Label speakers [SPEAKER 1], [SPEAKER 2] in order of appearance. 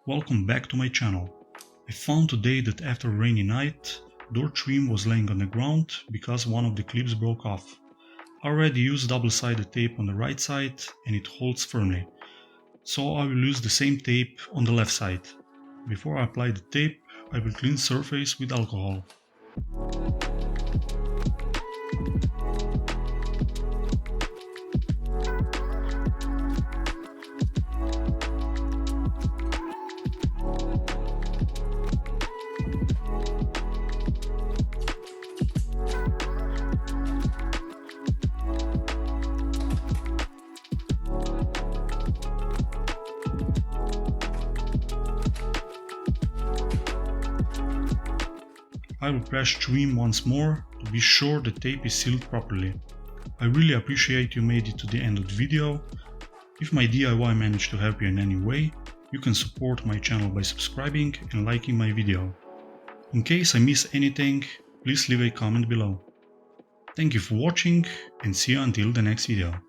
[SPEAKER 1] Welcome back to my channel. I found today that after a rainy night, door trim was laying on the ground because one of the clips broke off. I already used double-sided tape on the right side and it holds firmly, so I will use the same tape on the left side. Before I apply the tape, I will clean the surface with alcohol. I will press trim once more to be sure the tape is sealed properly. I really appreciate you made it to the end of the video. If my DIY managed to help you in any way, you can support my channel by subscribing and liking my video. In case I miss anything, please leave a comment below. Thank you for watching and see you until the next video.